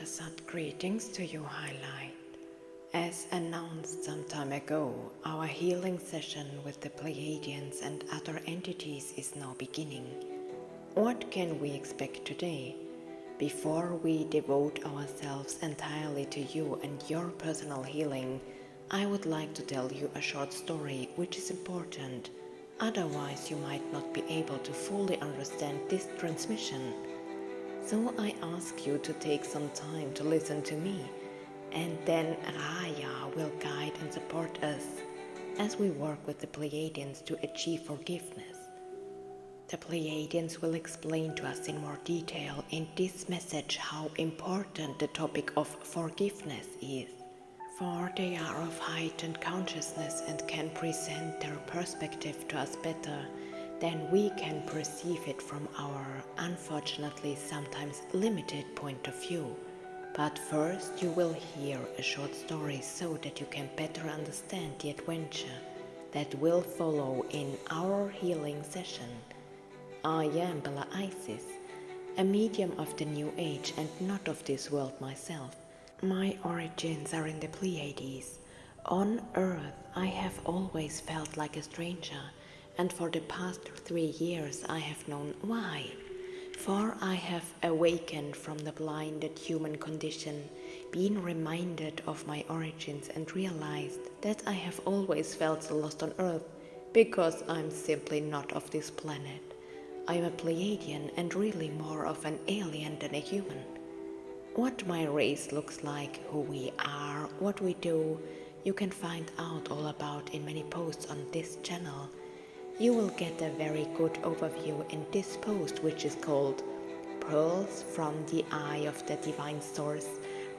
Ta Satt greetings to you highlight. As announced some time ago, our healing session with the Pleiadians and other entities is now beginning. What can we expect today? Before we devote ourselves entirely to you and your personal healing, I would like to tell you a short story which is important. Otherwise, you might not be able to fully understand this transmission. So I ask you to take some time to listen to me, and then Raya will guide and support us as we work with the Pleiadians to achieve forgiveness. The Pleiadians will explain to us in more detail in this message how important the topic of forgiveness is, for they are of heightened consciousness and can present their perspective to us better than we can perceive it from our, unfortunately, sometimes limited point of view. But first you will hear a short story so that you can better understand the adventure that will follow in our healing session. I am Pleiadians, a medium of the New Age and not of this world myself. My origins are in the Pleiades. On Earth I have always felt like a stranger, and for the past 3 years I have known why. For I have awakened from the blinded human condition, been reminded of my origins and realized that I have always felt so lost on Earth because I'm simply not of this planet. I am a Pleiadian and really more of an alien than a human. What my race looks like, who we are, what we do, you can find out all about in many posts on this channel. You will get a very good overview in this post, which is called Pearls from the Eye of the Divine Source.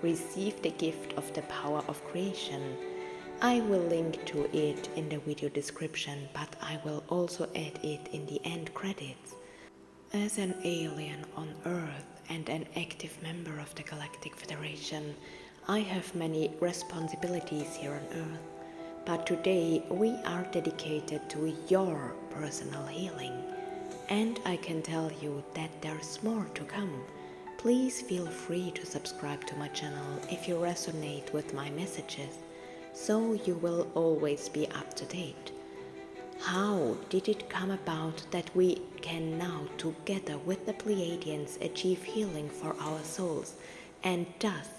Receive the gift of the power of creation. I will link to it in the video description, but I will also add it in the end credits. As an alien on Earth and an active member of the Galactic Federation, I have many responsibilities here on Earth. But today we are dedicated to your personal healing, and I can tell you that there's more to come. Please feel free to subscribe to my channel if you resonate with my messages, so you will always be up to date. How did it come about that we can now, together with the Pleiadians, achieve healing for our souls and thus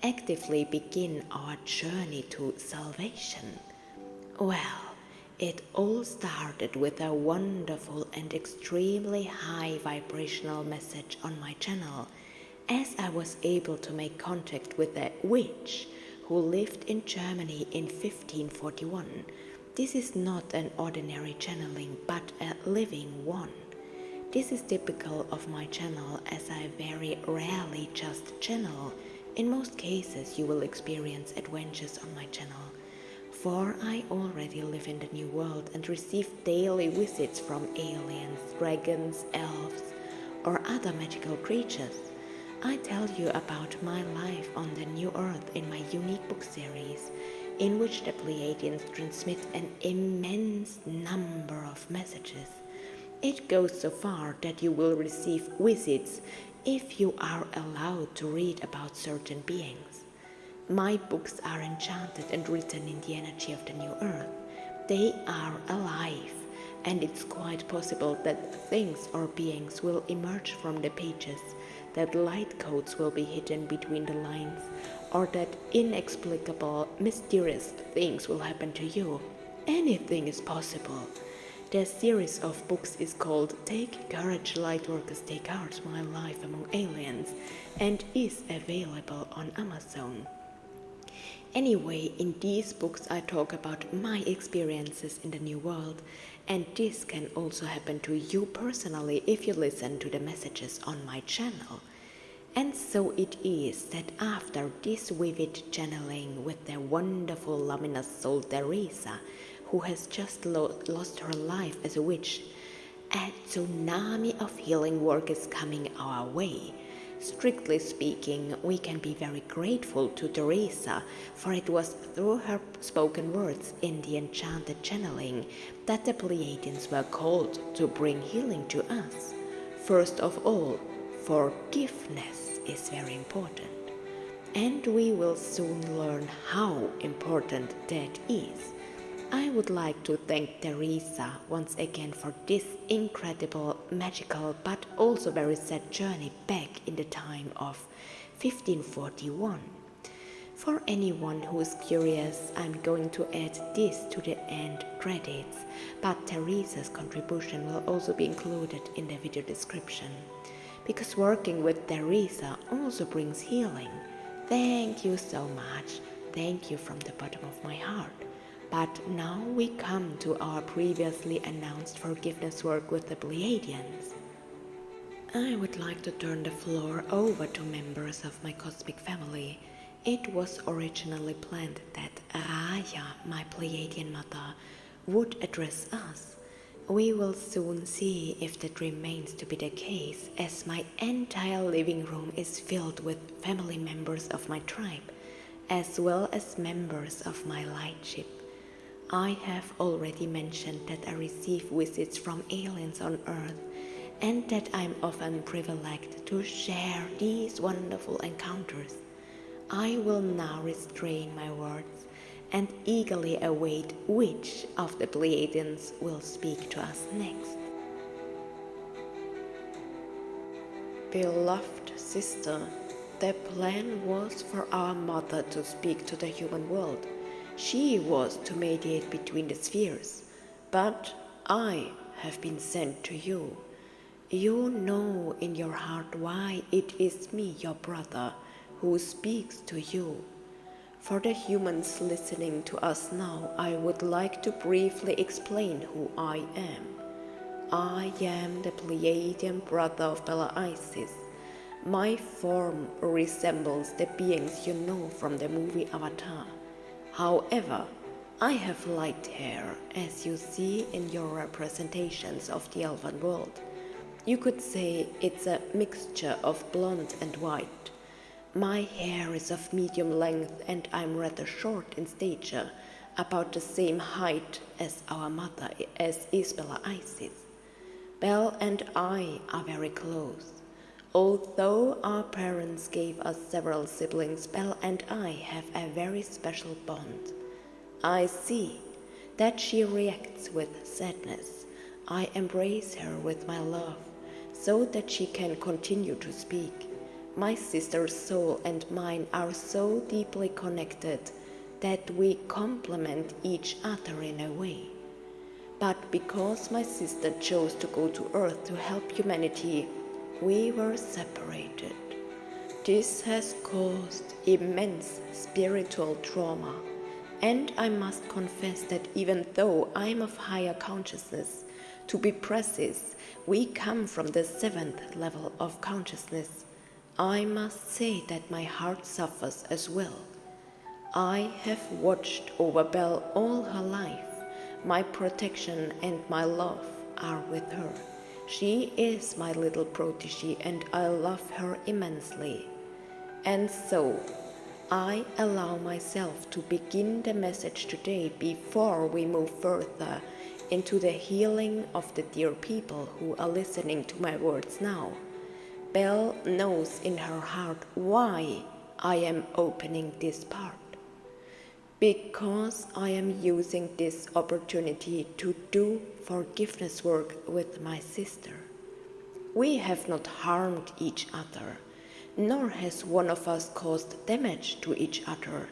actively begin our journey to salvation? Well, it all started with a wonderful and extremely high vibrational message on my channel, as I was able to make contact with a witch who lived in Germany in 1541. This is not an ordinary channeling, but a living one. This is typical of my channel, as I very rarely just channel. In most cases you will experience adventures on my channel, for I already live in the new world and receive daily visits from aliens, dragons, elves, or other magical creatures. I tell you about my life on the new earth in my unique book series, in which the Pleiadians transmit an immense number of messages. It goes so far that you will receive visits if you are allowed to read about certain beings. My books are enchanted and written in the energy of the new earth. They are alive, and it's quite possible that things or beings will emerge from the pages, that light codes will be hidden between the lines, or that inexplicable, mysterious things will happen to you. Anything is possible. The series of books is called Take Courage, Lightworkers Take Heart, My Life Among Aliens, and is available on Amazon. Anyway, in these books I talk about my experiences in the new world, and this can also happen to you personally if you listen to the messages on my channel. And so it is that after this vivid channeling with the wonderful luminous soul Teresa, who has just lost her life as a witch, a tsunami of healing work is coming our way. Strictly speaking, we can be very grateful to Teresa, for it was through her spoken words in the enchanted channeling that the Pleiadians were called to bring healing to us. First of all, forgiveness is very important. and we will soon learn how important that is. I would like to thank Teresa once again for this incredible, magical, but also very sad journey back in the time of 1541. For anyone who is curious, I'm going to add this to the end credits, but Teresa's contribution will also be included in the video description. Because working with Teresa also brings healing. Thank you so much. Thank you from the bottom of my heart. But now we come to our previously announced forgiveness work with the Pleiadians. I would like to turn the floor over to members of my cosmic family. It was originally planned that Raya, my Pleiadian mother, would address us. We will soon see if that remains to be the case, as my entire living room is filled with family members of my tribe, as well as members of my lightship. I have already mentioned that I receive visits from aliens on Earth, and that I'm often privileged to share these wonderful encounters. I will now restrain my words and eagerly await which of the Pleiadians will speak to us next. Beloved sister, the plan was for our mother to speak to the human world. She was to mediate between the spheres, but I have been sent to you. You know in your heart why it is me, your brother, who speaks to you. For the humans listening to us now, I would like to briefly explain who I am. I am the Pleiadian brother of Pleiadians. My form resembles the beings you know from the movie Avatar. However, I have light hair, as you see in your representations of the elven world. You could say it's a mixture of blonde and white. My hair is of medium length and I'm rather short in stature, about the same height as our mother, as is Pleiadians. Belle and I are very close. Although our parents gave us several siblings, Belle and I have a very special bond. I see that she reacts with sadness. I embrace her with my love, so that she can continue to speak. My sister's soul and mine are so deeply connected that we complement each other in a way. But because my sister chose to go to Earth to help humanity, we were separated. This has caused immense spiritual trauma, and I must confess that even though I am of higher consciousness, to be precise, we come from the 7th level of consciousness, I must say that my heart suffers as well. I have watched over Belle all her life. My protection and my love are with her. She is my little protégée and I love her immensely. And so, I allow myself to begin the message today before we move further into the healing of the dear people who are listening to my words now. Belle knows in her heart why I am opening this part. Because I am using this opportunity to do forgiveness work with my sister. We have not harmed each other, nor has one of us caused damage to each other.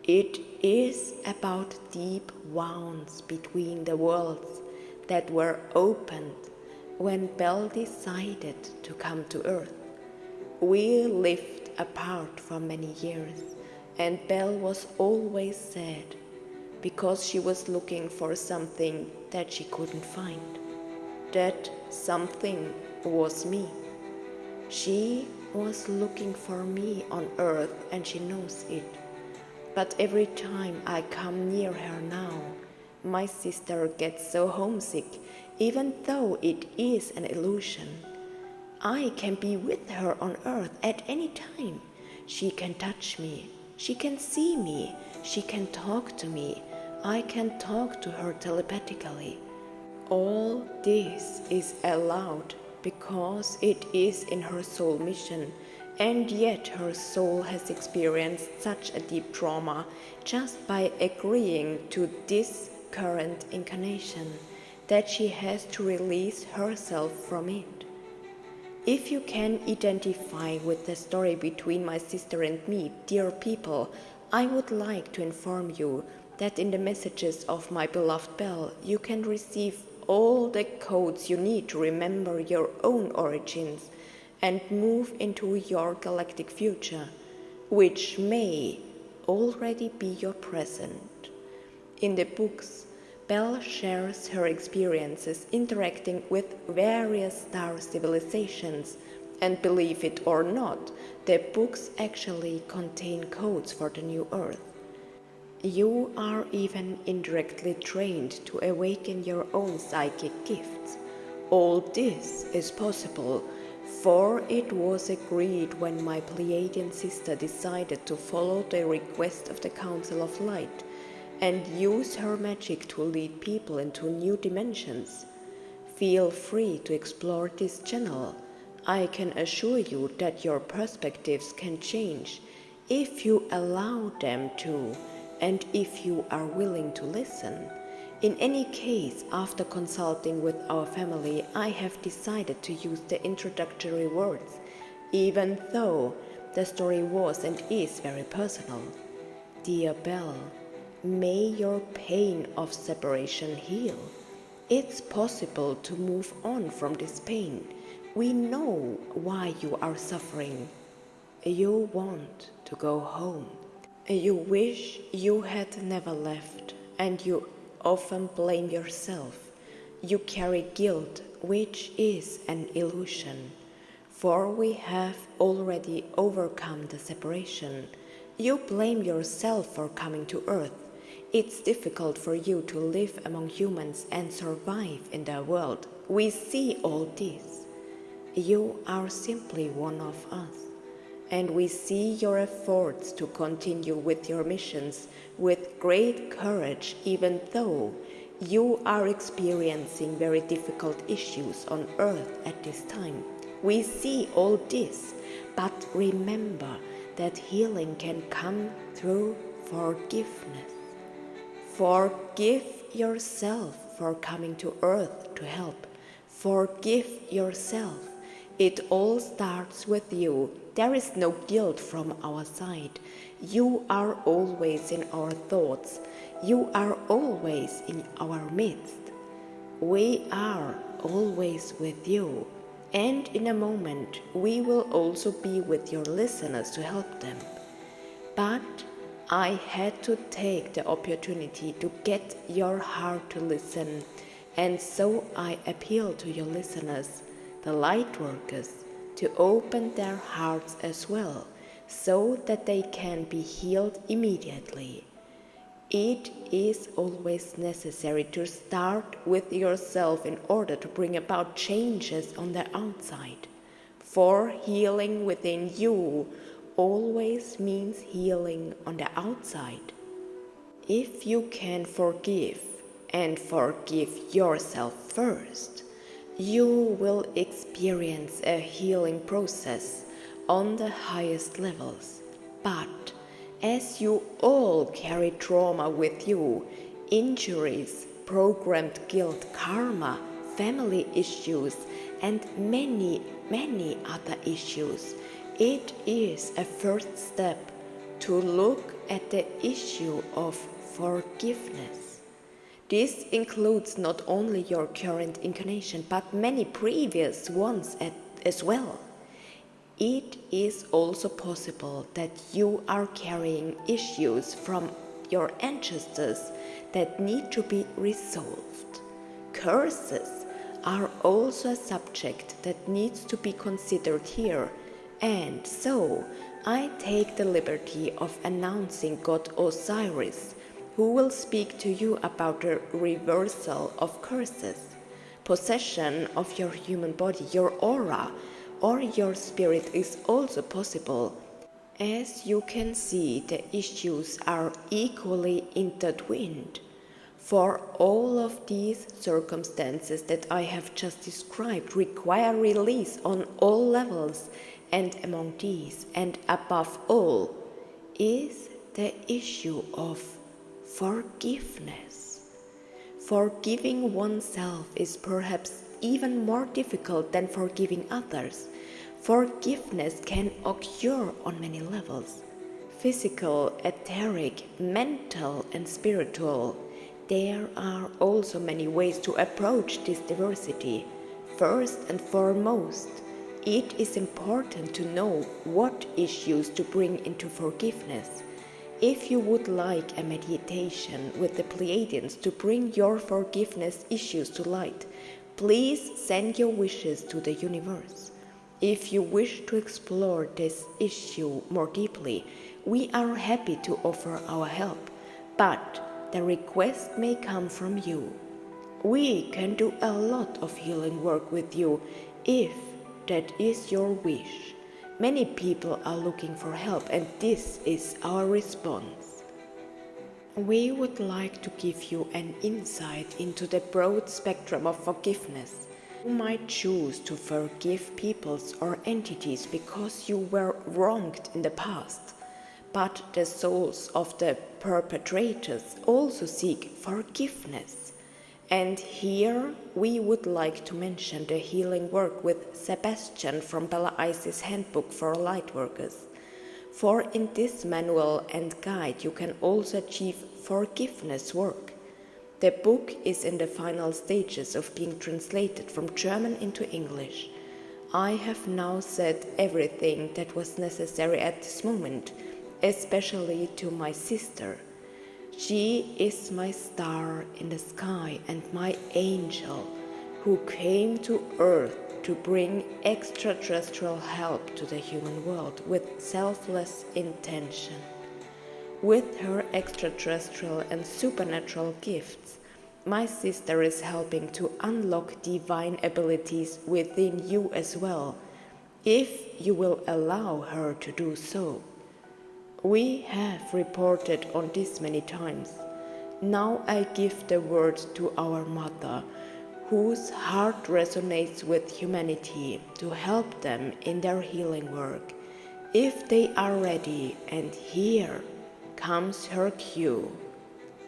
It is about deep wounds between the worlds that were opened when Belle decided to come to Earth. We lived apart for many years, and Belle was always sad because she was looking for something that she couldn't find. That something was me. She was looking for me on Earth and she knows it. But every time I come near her now, my sister gets so homesick, even though it is an illusion. I can be with her on Earth at any time. She can touch me. She can see me, she can talk to me, I can talk to her telepathically. All this is allowed because it is in her soul mission And yet her soul has experienced such a deep trauma just by agreeing to this current incarnation that she has to release herself from it. If you can identify with the story between my sister and me, dear people, I would like to inform you that in the messages of my beloved Bell, you can receive all the codes you need to remember your own origins and move into your galactic future, which may already be your present. In the books, Bell shares her experiences interacting with various star civilizations, and believe it or not, the books actually contain codes for the new Earth. You are even indirectly trained to awaken your own psychic gifts. All this is possible, for it was agreed when my Pleiadian sister decided to follow the request of the Council of Light and use her magic to lead people into new dimensions. Feel free to explore this channel. I can assure you that your perspectives can change if you allow them to, and if you are willing to listen. In any case, after consulting with our family, I have decided to use the introductory words, even though the story was and is very personal. Dear Belle, may your pain of separation heal. It's possible to move on from this pain. We know why you are suffering. You want to go home. You wish you had never left, and you often blame yourself. You carry guilt, which is an illusion, for we have already overcome the separation. You blame yourself for coming to Earth. It's difficult for you to live among humans and survive in their world. We see all this. You are simply one of us, and we see your efforts to continue with your missions with great courage, even though you are experiencing very difficult issues on Earth at this time. We see all this, but remember that healing can come through forgiveness. Forgive yourself for coming to Earth to help. Forgive yourself. It all starts with you. There is no guilt from our side. You are always in our thoughts. You are always in our midst. We are always with you. And in a moment, we will also be with your listeners to help them. But I had to take the opportunity to get your heart to listen, and so I appeal to your listeners, the light workers, to open their hearts as well, so that they can be healed immediately. It is always necessary to start with yourself in order to bring about changes on the outside, for healing within you always means healing on the outside. If you can forgive and forgive yourself first, you will experience a healing process on the highest levels. But as you all carry trauma with you, injuries, programmed guilt, karma, family issues, and many other issues, it is a first step to look at the issue of forgiveness. This includes not only your current incarnation, but many previous ones as well. It is also possible that you are carrying issues from your ancestors that need to be resolved. Curses are also a subject that needs to be considered here, and so I take the liberty of announcing God Osiris, who will speak to you about the reversal of curses, possession of your human body, your aura, or your spirit is also possible. As you can see, the issues are equally intertwined. For all of these circumstances that I have just described require release on all levels, And among these, and above all, is the issue of forgiveness. Forgiving oneself is perhaps even more difficult than forgiving others. Forgiveness can occur on many levels: physical, etheric, mental, and spiritual. There are also many ways to approach this diversity. First and foremost, it is important to know what issues to bring into forgiveness. If you would like a meditation with the Pleiadians to bring your forgiveness issues to light, please send your wishes to the universe. If you wish to explore this issue more deeply, we are happy to offer our help, but the request may come from you. We can do a lot of healing work with you if that is your wish. Many people are looking for help, and this is our response. We would like to give you an insight into the broad spectrum of forgiveness. You might choose to forgive peoples or entities because you were wronged in the past, but the souls of the perpetrators also seek forgiveness. And here we would like to mention the healing work with Sebastian from Pleiadians' Handbook for Lightworkers. For in this manual and guide you can also achieve forgiveness work. The book is in the final stages of being translated from German into English. I have now said everything that was necessary at this moment, especially to my sister. She is my star in the sky and my angel who came to earth to bring extraterrestrial help to the human world with selfless intention. With her extraterrestrial and supernatural gifts, my sister is helping to unlock divine abilities within you as well, if you will allow her to do so. We have reported on this many times. Now I give the word to our mother, whose heart resonates with humanity, to help them in their healing work, if they are ready, and here comes her cue.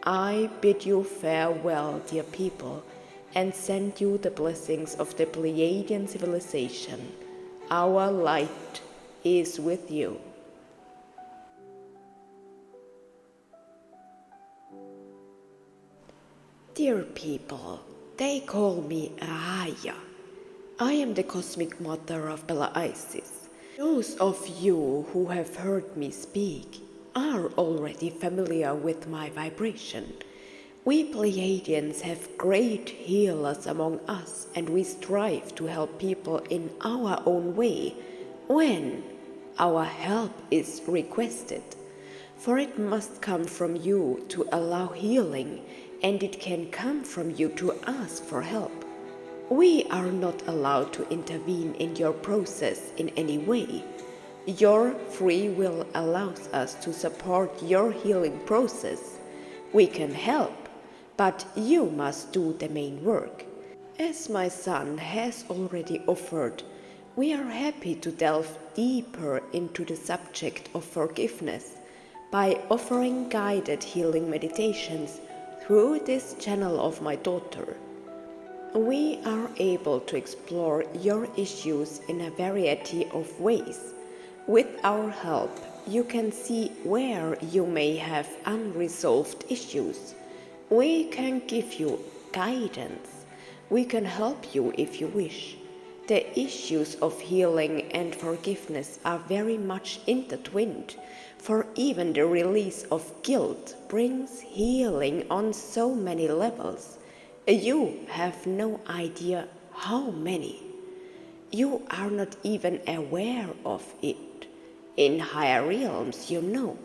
I bid you farewell, dear people, and send you the blessings of the Pleiadian civilization. Our light is with you. Dear people, they call me Raya. I am the cosmic mother of Pleiadians. Those of you who have heard me speak are already familiar with my vibration. We Pleiadians have great healers among us, and we strive to help people in our own way when our help is requested. For it must come from you to allow healing, and it can come from you to ask for help. We are not allowed to intervene in your process in any way. Your free will allows us to support your healing process. We can help, but you must do the main work. As my son has already offered, we are happy to delve deeper into the subject of forgiveness by offering guided healing meditations through this channel of my daughter. We are able to explore your issues in a variety of ways. With our help, you can see where you may have unresolved issues. We can give you guidance. We can help you if you wish. The issues of healing and forgiveness are very much intertwined, for even the release of guilt brings healing on so many levels. You have no idea how many. You are not even aware of it. In higher realms, you know.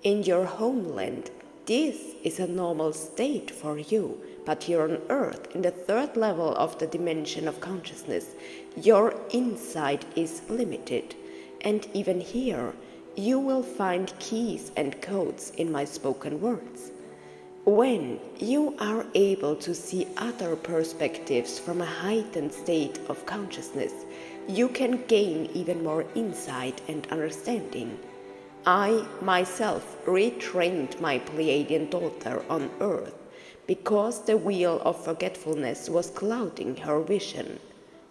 In your homeland, this is a normal state for you, but here on Earth, in the third level of the dimension of consciousness, your insight is limited, and even here, you will find keys and codes in my spoken words. When you are able to see other perspectives from a heightened state of consciousness, you can gain even more insight and understanding. I myself retrained my Pleiadian daughter on Earth because the wheel of forgetfulness was clouding her vision.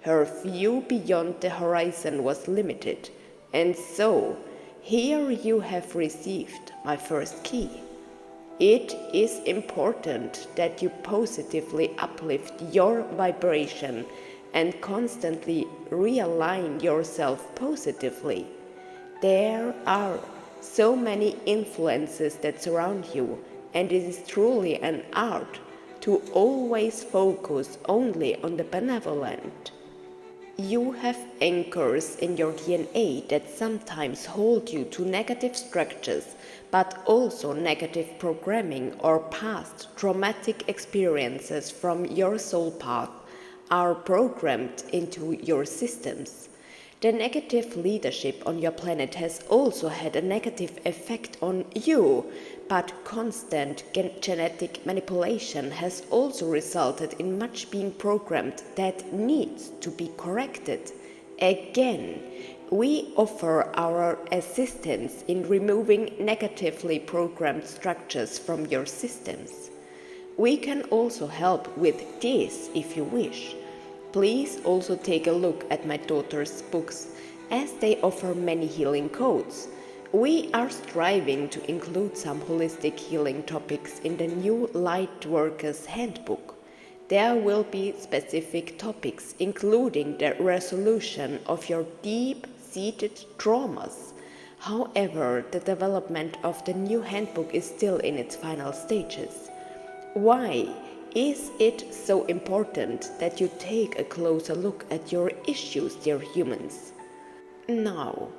Her view beyond the horizon was limited, and so here you have received my first key. It is important that you positively uplift your vibration and constantly realign yourself positively. There are so many influences that surround you, and it is truly an art to always focus only on the benevolent. You have anchors in your DNA that sometimes hold you to negative structures, but also negative programming or past traumatic experiences from your soul path are programmed into your systems. The negative leadership on your planet has also had a negative effect on you, but constant genetic manipulation has also resulted in much being programmed that needs to be corrected. Again, we offer our assistance in removing negatively programmed structures from your systems. We can also help with this if you wish. Please also take a look at my daughter's books, as they offer many healing codes. We are striving to include some holistic healing topics in the new Lightworkers Handbook. There will be specific topics, including the resolution of your deep-seated traumas. However, the development of the new handbook is still in its final stages. Why is it so important that you take a closer look at your issues, dear humans? Now,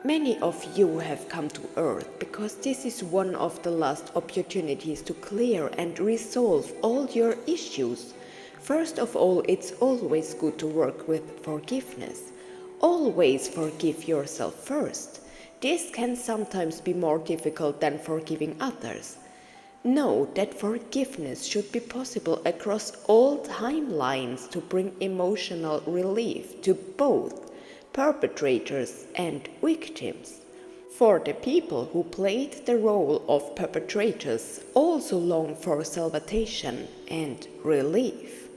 many of you have come to Earth because this is one of the last opportunities to clear and resolve all your issues. First of all, it's always good to work with forgiveness. Always forgive yourself first. This can sometimes be more difficult than forgiving others. Know that forgiveness should be possible across all timelines to bring emotional relief to both perpetrators and victims. For the people who played the role of perpetrators also long for salvation and relief.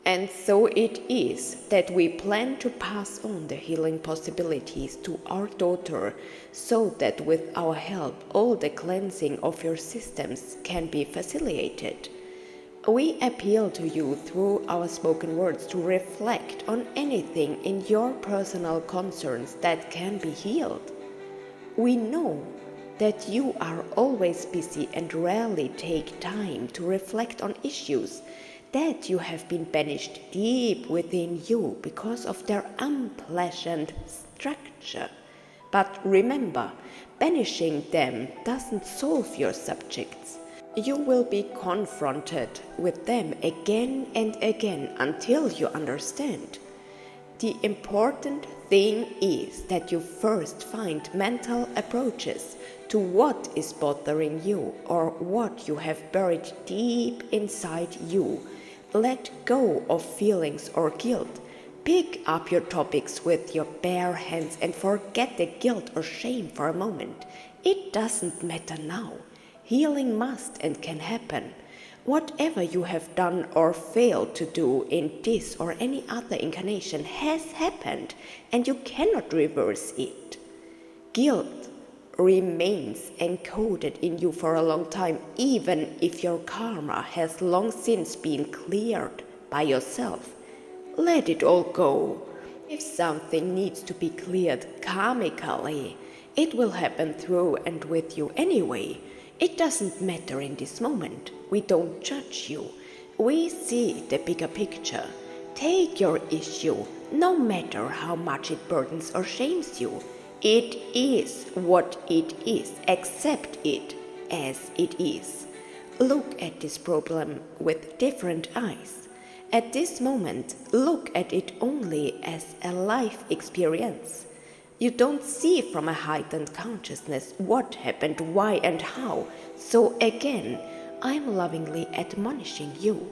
And so it is that we plan to pass on the healing possibilities to our daughter so that with our help all the cleansing of your systems can be facilitated. We appeal to you through our spoken words to reflect on anything in your personal concerns that can be healed. We know that you are always busy and rarely take time to reflect on issues that you have been banished deep within you because of their unpleasant structure. But remember, banishing them doesn't solve your subjects. You will be confronted with them again and again until you understand. The important thing is that you first find mental approaches to what is bothering you or what you have buried deep inside you. Let go of feelings or guilt. Pick up your topics with your bare hands and forget the guilt or shame for a moment. It doesn't matter now. Healing must and can happen. Whatever you have done or failed to do in this or any other incarnation has happened, and you cannot reverse it. Guilt remains encoded in you for a long time, even if your karma has long since been cleared by yourself. Let it all go. If something needs to be cleared karmically, it will happen through and with you anyway. It doesn't matter in this moment. We don't judge you. We see the bigger picture. Take your issue, no matter how much it burdens or shames you. It is what it is. Accept it as it is. Look at this problem with different eyes. At this moment, look at it only as a life experience. You don't see from a heightened consciousness what happened, why and how. So again, I'm lovingly admonishing you.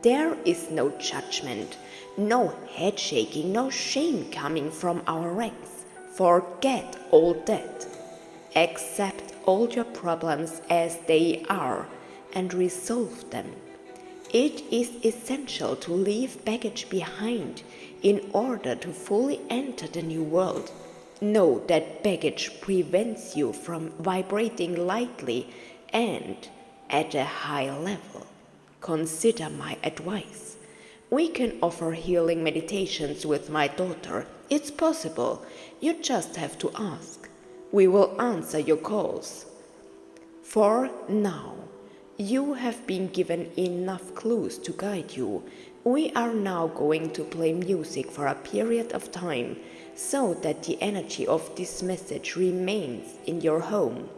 There is no judgment, no head shaking, no shame coming from our ranks. Forget all that. Accept all your problems as they are and resolve them. It is essential to leave baggage behind in order to fully enter the new world. Know that baggage prevents you from vibrating lightly and at a high level. Consider my advice. We can offer healing meditations with my daughter. It's possible. You just have to ask. We will answer your calls. For now, you have been given enough clues to guide you. We are now going to play music for a period of time so that the energy of this message remains in your home.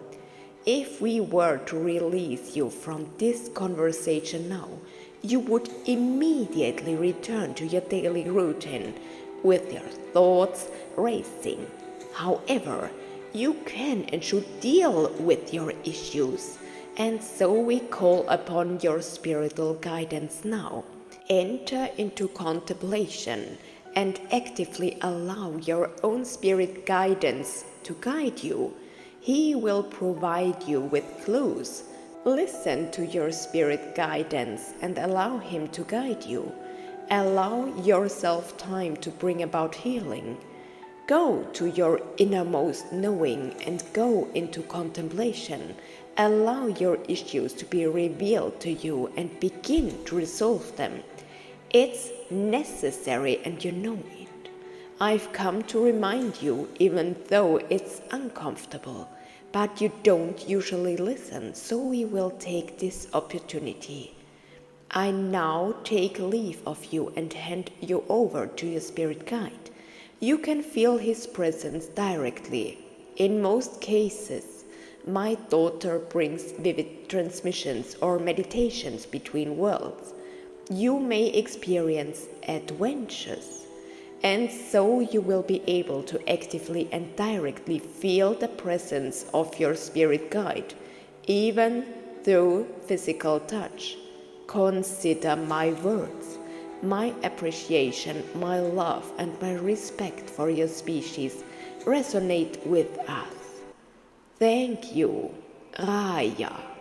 If we were to release you from this conversation now, you would immediately return to your daily routine with your thoughts racing. However, you can and should deal with your issues, and so we call upon your spiritual guidance now. Enter into contemplation and actively allow your own spirit guidance to guide you. He will provide you with clues. Listen to your spirit guidance and allow him to guide you. Allow yourself time to bring about healing. Go to your innermost knowing and go into contemplation. Allow your issues to be revealed to you and begin to resolve them. It's necessary and you know it. I've come to remind you, even though it's uncomfortable, but you don't usually listen, so we will take this opportunity. I now take leave of you and hand you over to your spirit guide. You can feel his presence directly. In most cases, my daughter brings vivid transmissions or meditations between worlds. You may experience adventures. And so you will be able to actively and directly feel the presence of your spirit guide, even through physical touch. Consider my words. My appreciation, my love, and my respect for your species resonate with us. Thank you, Raya.